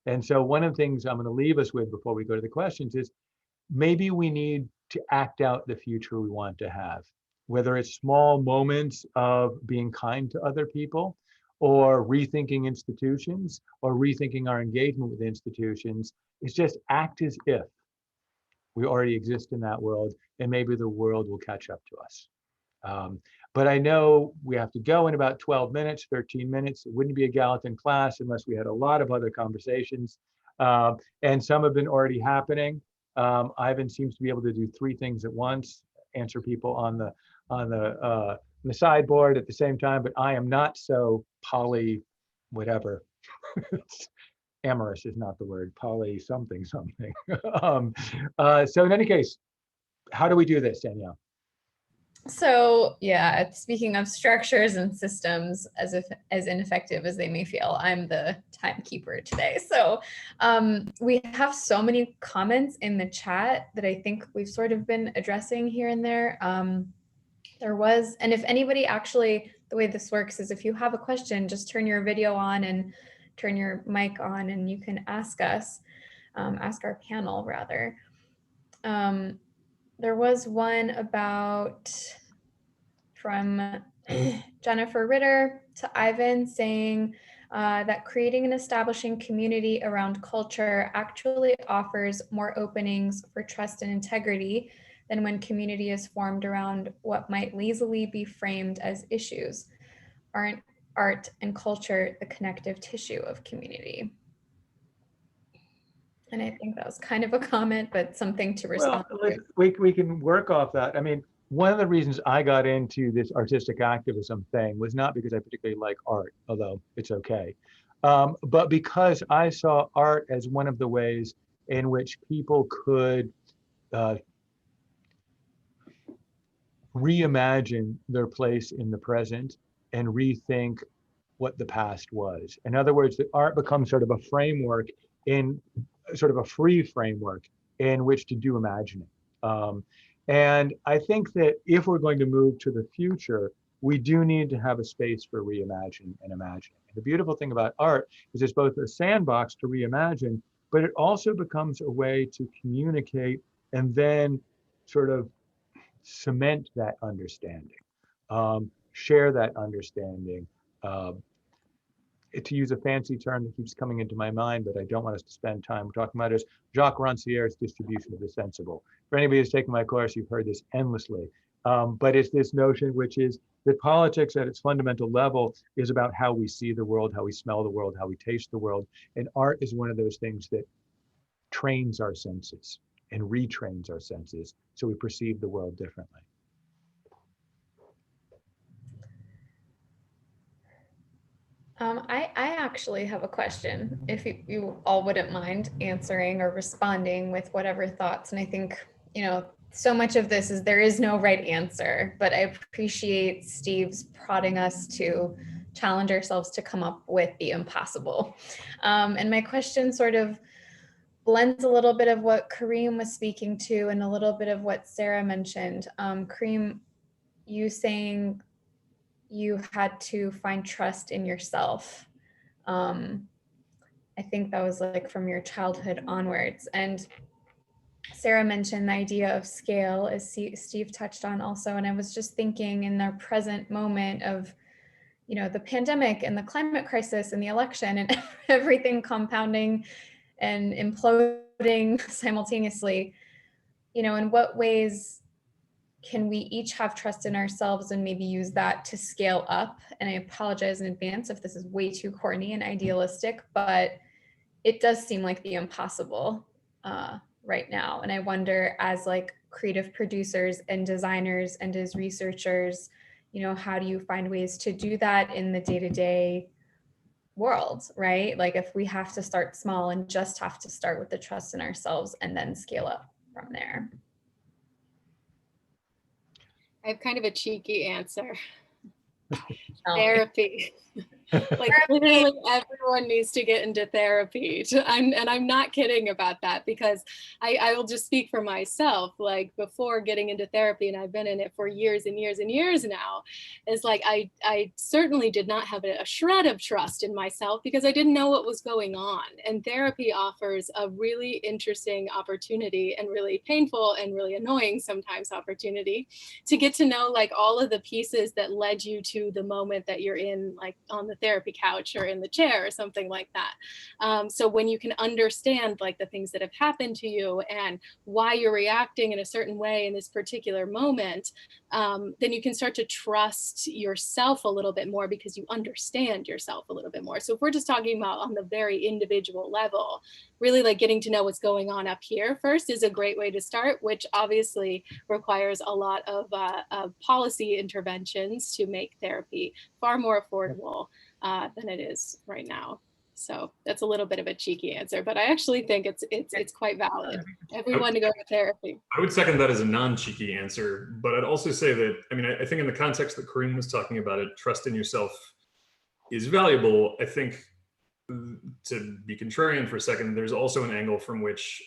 S2: And so one of the things I'm going to leave us with before we go to the questions is, maybe we need to act out the future we want to have, whether it's small moments of being kind to other people, or rethinking institutions, or rethinking our engagement with institutions. It's just act as if we already exist in that world, and maybe the world will catch up to us. But I know we have to go in about 12 minutes, 13 minutes. It wouldn't be a Gallatin class unless we had a lot of other conversations. And some have been already happening. Ivan seems to be able to do 3 things at once, answer people on the sideboard at the same time, but I am not so poly, whatever. Amorous is not the word, poly something. So in any case, how do we do this, Danielle?
S1: So yeah, speaking of structures and systems, as ineffective as they may feel, I'm the timekeeper today. So we have so many comments in the chat that I think we've sort of been addressing here and there. There was, and if anybody actually, the way this works is if you have a question, just turn your video on and turn your mic on and you can ask us, ask our panel rather. There was one about from Jennifer Ritter to Ivan saying that creating and establishing community around culture actually offers more openings for trust and integrity than when community is formed around what might lazily be framed as issues. Aren't art and culture the connective tissue of community? And I think that was kind of a comment, but something to respond to.
S2: We can work off that. I mean, one of the reasons I got into this artistic activism thing was not because I particularly like art, although it's okay, but because I saw art as one of the ways in which people could reimagine their place in the present and rethink what the past was. In other words, the art becomes sort of a framework, in sort of a free framework in which to do imagining. And I think that if we're going to move to the future, we do need to have a space for reimagining and imagining. And the beautiful thing about art is it's both a sandbox to reimagine, but it also becomes a way to communicate and then sort of cement that understanding, share that understanding. To use a fancy term that keeps coming into my mind, but I don't want us to spend time talking about, is Jacques Rancière's distribution of the sensible. For anybody who's taken my course, you've heard this endlessly. But it's this notion, which is that politics at its fundamental level is about how we see the world, how we smell the world, how we taste the world. And art is one of those things that trains our senses and retrains our senses so we perceive the world differently.
S1: I actually have a question, if you all wouldn't mind answering or responding with whatever thoughts. And I think, so much of this is there is no right answer, but I appreciate Steve's prodding us to challenge ourselves to come up with the impossible. And my question sort of blends a little bit of what Kareem was speaking to and a little bit of what Sarah mentioned. Kareem, you saying you had to find trust in yourself. I think that was like from your childhood onwards. And Sarah mentioned the idea of scale, as Steve touched on also. And I was just thinking in the present moment of, the pandemic and the climate crisis and the election and everything compounding and imploding simultaneously, in what ways can we each have trust in ourselves and maybe use that to scale up? And I apologize in advance if this is way too corny and idealistic, but it does seem like the impossible right now. And I wonder, as like creative producers and designers and as researchers, how do you find ways to do that in the day-to-day world, right? Like if we have to start small and just have to start with the trust in ourselves and then scale up from there.
S5: I have kind of a cheeky answer. Therapy. Like literally everyone needs to get into therapy. And I'm not kidding about that, because I will just speak for myself. Like before getting into therapy, and I've been in it for years and years and years now, is like I certainly did not have a shred of trust in myself because I didn't know what was going on. And therapy offers a really interesting opportunity, and really painful and really annoying sometimes opportunity, to get to know like all of the pieces that led you to the moment that you're in, like on the therapy couch or in the chair or something like that. So when you can understand like the things that have happened to you and why you're reacting in a certain way in this particular moment, then you can start to trust yourself a little bit more because you understand yourself a little bit more. So if we're just talking about on the very individual level, really like getting to know what's going on up here first is a great way to start, which obviously requires a lot of policy interventions to make therapy far more affordable than it is right now. So that's a little bit of a cheeky answer, but I actually think it's quite valid. Everyone to go to therapy.
S3: I would second that as a non-cheeky answer, but I'd also say that, I mean, I think in the context that Kareem was talking about it, trust in yourself is valuable. I think, to be contrarian for a second, there's also an angle from which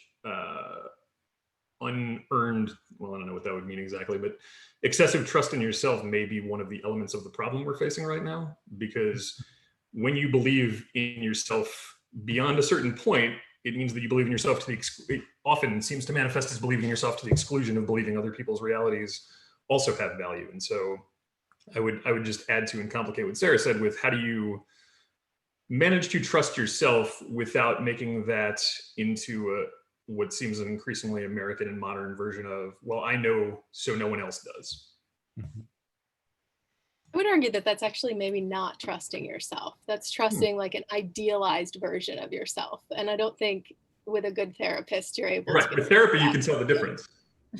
S3: unearned, well, I don't know what that would mean exactly, but excessive trust in yourself may be one of the elements of the problem we're facing right now. Because when you believe in yourself beyond a certain point, it means that you believe in yourself to the it often seems to manifest as believing in yourself to the exclusion of believing other people's realities also have value. And so I would just add to and complicate what Sarah said with, how do you manage to trust yourself without making that into what seems an increasingly American and modern version of, well, I know, so no one else does.
S2: Mhm.
S5: I would argue that that's actually maybe not trusting yourself. That's trusting like an idealized version of yourself. And I don't think with a good therapist, you're able
S3: Right,
S5: to.
S3: with therapy, you can tell the difference.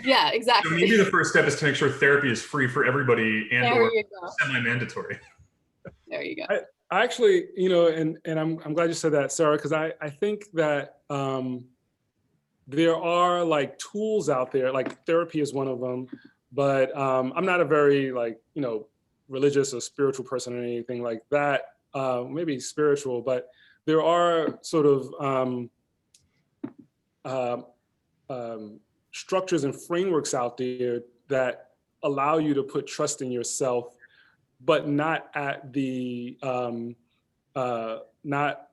S5: Yeah, exactly.
S3: So maybe the first step is to make sure therapy is free for everybody and
S5: There
S3: or
S5: you go.
S3: semi-mandatory.
S5: There you go.
S4: I actually, you know, and I'm glad you said that, Sarah, because I think that there are like tools out there, like therapy is one of them, but I'm not a very like, you know, religious or spiritual person or anything like that, maybe spiritual, but there are sort of structures and frameworks out there that allow you to put trust in yourself, but not at the, not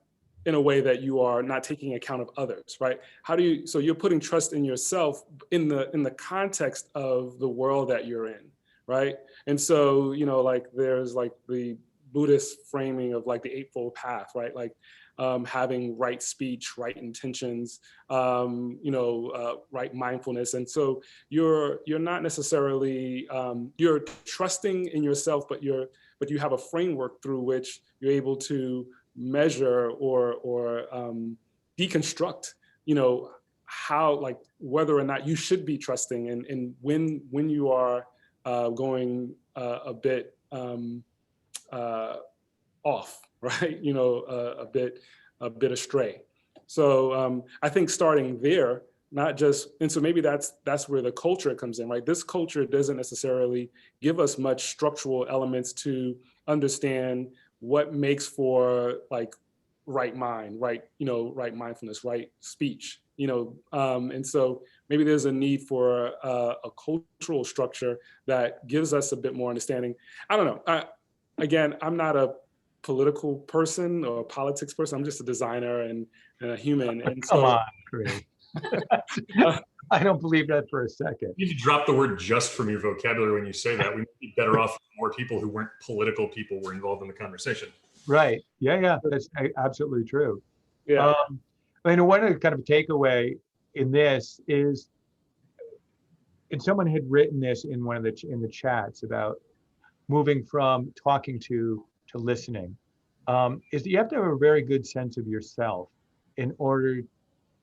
S4: in a way that you are not taking account of others, right? How do you, so you're putting trust in yourself in the context of the world that you're in, right? And so, you know, like there's like the Buddhist framing of like the Eightfold Path, right? Like having right speech, right intentions, you know, right mindfulness. And so you're not necessarily, you're trusting in yourself, but you have a framework through which you're able to measure or deconstruct, you know, how, like, whether or not you should be trusting, and when you are going a bit off, right? You know, a bit astray. So I think starting there, not just, and so maybe that's where the culture comes in, right? This culture doesn't necessarily give us much structural elements to understand what makes for like right mind, right, you know, right mindfulness, right speech, you know, and so maybe there's a need for a cultural structure that gives us a bit more understanding. I don't know. Again, I'm not a political person or a politics person. I'm just a designer and a human. And
S2: Come
S4: so,
S2: on, Kareem. I don't believe that for a second.
S3: You need to drop the word "just" from your vocabulary when you say that. We might be better off if more people who weren't political people were involved in the conversation.
S2: Right. Yeah, that's absolutely true.
S4: yeah.
S2: I mean, one of the kind of takeaway in this is, and someone had written this in one of the chats about moving from talking to listening, is that you have to have a very good sense of yourself in order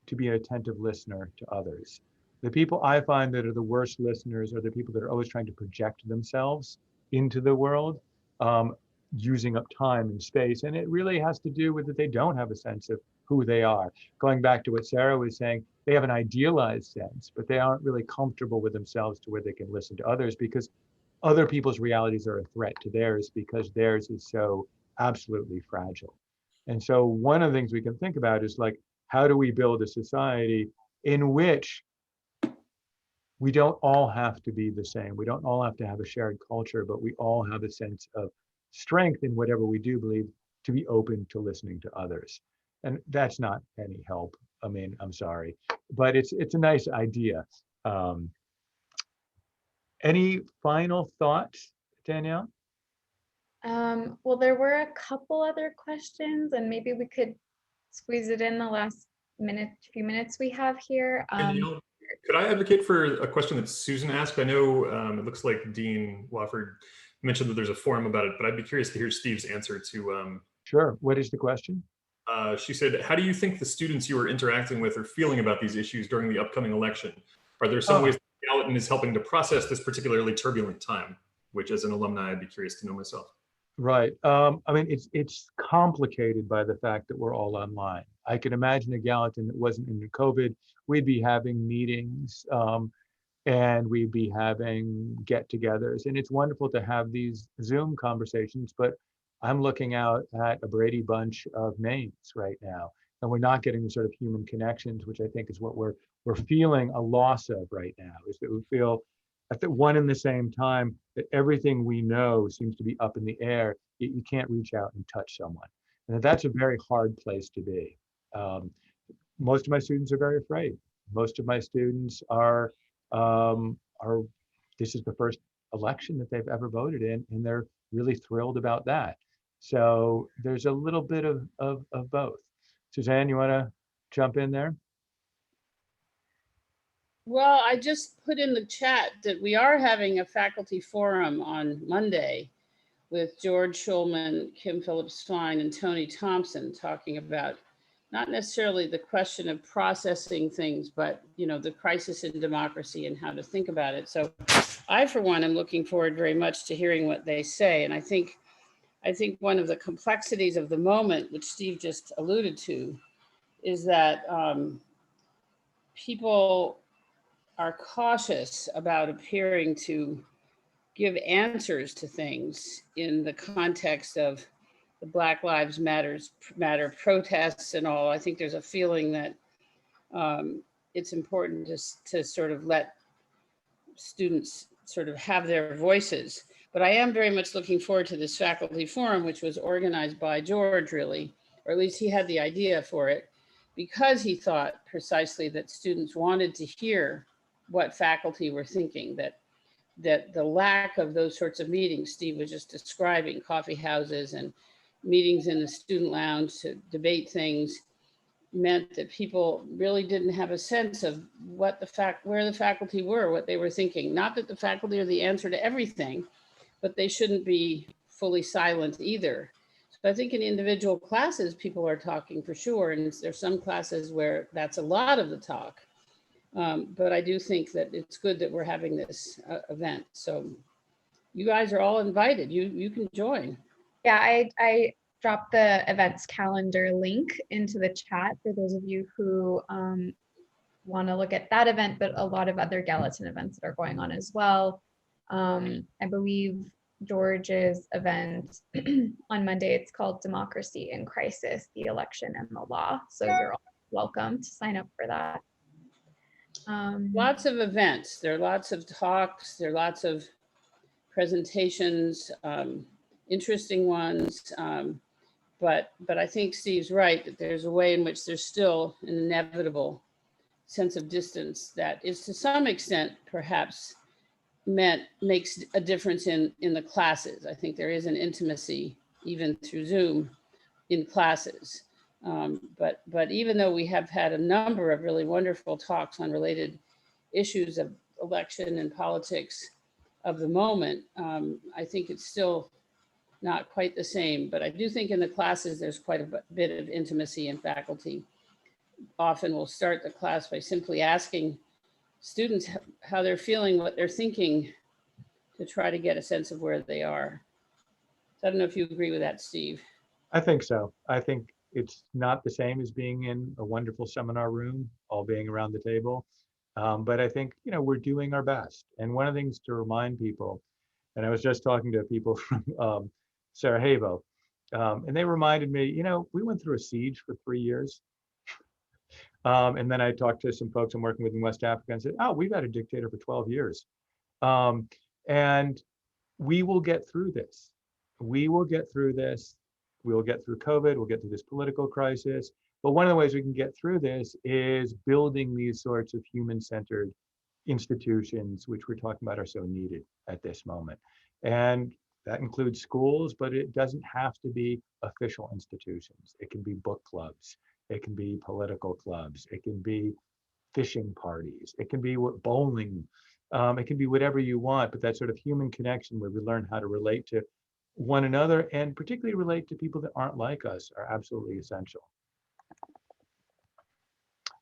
S2: to be an attentive listener to others. The people I find that are the worst listeners are the people that are always trying to project themselves into the world, using up time and space. And it really has to do with that they don't have a sense of who they are. Going back to what Sarah was saying, they have an idealized sense, but they aren't really comfortable with themselves to where they can listen to others, because other people's realities are a threat to theirs, because theirs is so absolutely fragile. And so one of the things we can think about is like, how do we build a society in which we don't all have to be the same? We don't all have to have a shared culture, but we all have a sense of strength in whatever we do believe, to be open to listening to others. And that's not any help. I mean, I'm sorry, but it's a nice idea. Um, any final thoughts, Danielle?
S1: Well, there were a couple other questions, and maybe we could squeeze it in the last few minutes we have here.
S3: Danielle, could I advocate for a question that Susan asked? I know it looks like Dean Wofford mentioned that there's a forum about it, but I'd be curious to hear Steve's answer to.
S2: Sure. What is the question?
S3: She said, how do you think the students you are interacting with are feeling about these issues during the upcoming election? Are there some ways that Gallatin is helping to process this particularly turbulent time? Which, as an alumni, I'd be curious to know myself.
S2: Right. I mean, it's complicated by the fact that we're all online. I can imagine a Gallatin that wasn't in COVID, we'd be having meetings and we'd be having get-togethers. And it's wonderful to have these Zoom conversations, but I'm looking out at a Brady Bunch of names right now, and we're not getting the sort of human connections, which I think is what we're feeling a loss of right now, is that we feel at the one and the same time that everything we know seems to be up in the air, yet you can't reach out and touch someone. And that's a very hard place to be. Most of my students are very afraid. Most of my students are this is the first election that they've ever voted in, and they're really thrilled about that. So there's a little bit of both. Suzanne, you want to jump in there?
S6: Well, I just put in the chat that we are having a faculty forum on Monday with George Schulman, Kim Phillips-Fine, and Tony Thompson, talking about not necessarily the question of processing things, but the crisis in democracy and how to think about it. So I, for one, am looking forward very much to hearing what they say. And I think one of the complexities of the moment, which Steve just alluded to, is that people are cautious about appearing to give answers to things in the context of the Black Lives Matter protests and all. I think there's a feeling that it's important to sort of let students sort of have their voices. But I am very much looking forward to this faculty forum, which was organized by George, really, or at least he had the idea for it, because he thought precisely that students wanted to hear what faculty were thinking, that the lack of those sorts of meetings Steve was just describing, coffee houses and meetings in the student lounge to debate things, meant that people really didn't have a sense of where the faculty were, what they were thinking. Not that the faculty are the answer to everything, but they shouldn't be fully silent either. So I think in individual classes, people are talking for sure. And there's some classes where that's a lot of the talk. But I do think that it's good that we're having this event. So you guys are all invited. You can join.
S1: Yeah, I dropped the events calendar link into the chat for those of you who want to look at that event, but a lot of other Gallatin events that are going on as well. I believe George's event on Monday, it's called Democracy in Crisis, the Election and the Law. So you're all welcome to sign up for that.
S6: Lots of events. There are lots of talks. There are lots of presentations, interesting ones. But I think Steve's right that there's a way in which there's still an inevitable sense of distance that is to some extent perhaps makes a difference in the classes. I think there is an intimacy even through Zoom in classes. But even though we have had a number of really wonderful talks on related issues of election and politics of the moment, I think it's still not quite the same. But I do think in the classes, there's quite a bit of intimacy, and faculty often will start the class by simply asking students how they're feeling, what they're thinking, to try to get a sense of where they are. So I don't know if you agree with that, Steve.
S2: I think so. I think it's not the same as being in a wonderful seminar room, all being around the table. But I think, we're doing our best. And one of the things to remind people, and I was just talking to people from Sarah Halford, And they reminded me, we went through a siege for 3 years. And then I talked to some folks I'm working with in West Africa and said, oh, we've had a dictator for 12 years. And we will get through this. We will get through this. We will get through COVID. We'll get through this political crisis. But one of the ways we can get through this is building these sorts of human-centered institutions, which we're talking about are so needed at this moment. And that includes schools, but it doesn't have to be official institutions. It can be book clubs. It can be political clubs. It can be fishing parties. It can be bowling. It can be whatever you want, but that sort of human connection where we learn how to relate to one another and particularly relate to people that aren't like us are absolutely essential.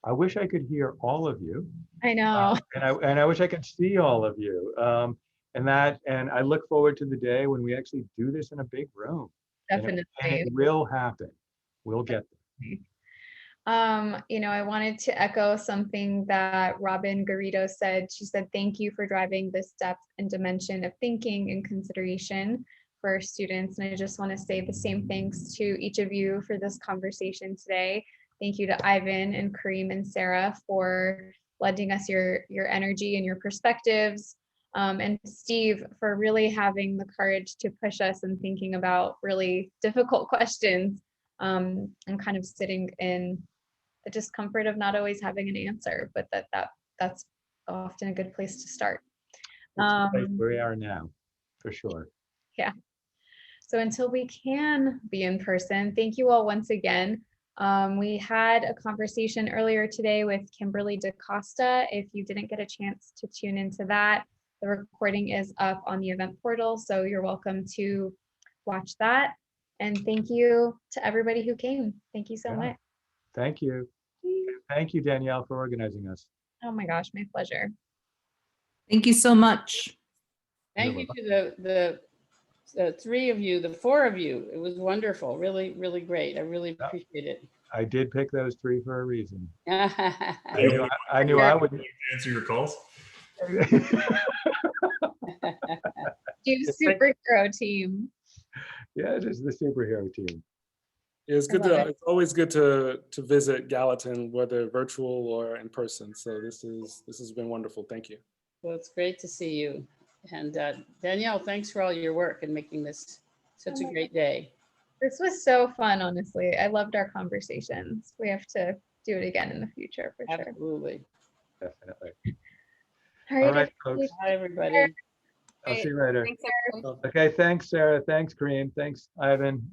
S2: I wish I could hear all of you.
S1: I know.
S2: And I wish I could see all of you. And I look forward to the day when we actually do this in a big room.
S1: Definitely.
S2: And it will happen. We'll get there.
S1: I wanted to echo something that Robin Garrido said. She said, thank you for driving this depth and dimension of thinking and consideration for our students. And I just want to say the same thanks to each of you for this conversation today. Thank you to Ivan and Kareem and Sarah for lending us your energy and your perspectives. And Steve for really having the courage to push us and thinking about really difficult questions and kind of sitting in the discomfort of not always having an answer, but that's often a good place to start.
S2: It's the place where we are now, for sure.
S1: Yeah. So until we can be in person, thank you all once again. We had a conversation earlier today with Kimberly DaCosta. If you didn't get a chance to tune into that, the recording is up on the event portal, so you're welcome to watch that. And thank you to everybody who came. Thank you so much.
S2: Thank you. Thank you, Danielle, for organizing us.
S1: Oh my gosh, my pleasure.
S7: Thank you so much.
S6: Thank you to the three of you, the four of you. It was wonderful. Really, really great. I really appreciate it.
S2: I did pick those three for a reason.
S6: I
S2: I knew I would
S3: answer your calls.
S1: Do superhero team.
S2: Yeah, it is the superhero team.
S4: It's good it's always good to visit Gallatin, whether virtual or in person. So this has been wonderful. Thank you.
S6: Well, it's great to see you. And Danielle, thanks for all your work and making this such a great day.
S1: This was so fun, honestly. I loved our conversations. We have to do it again in the future for sure.
S6: Absolutely.
S2: Definitely.
S1: All
S2: right, folks.
S6: Hi, everybody.
S2: I'll see you later.
S1: Thanks, Sarah.
S2: Okay, thanks, Sarah. Thanks, Kareem. Thanks, Ivan.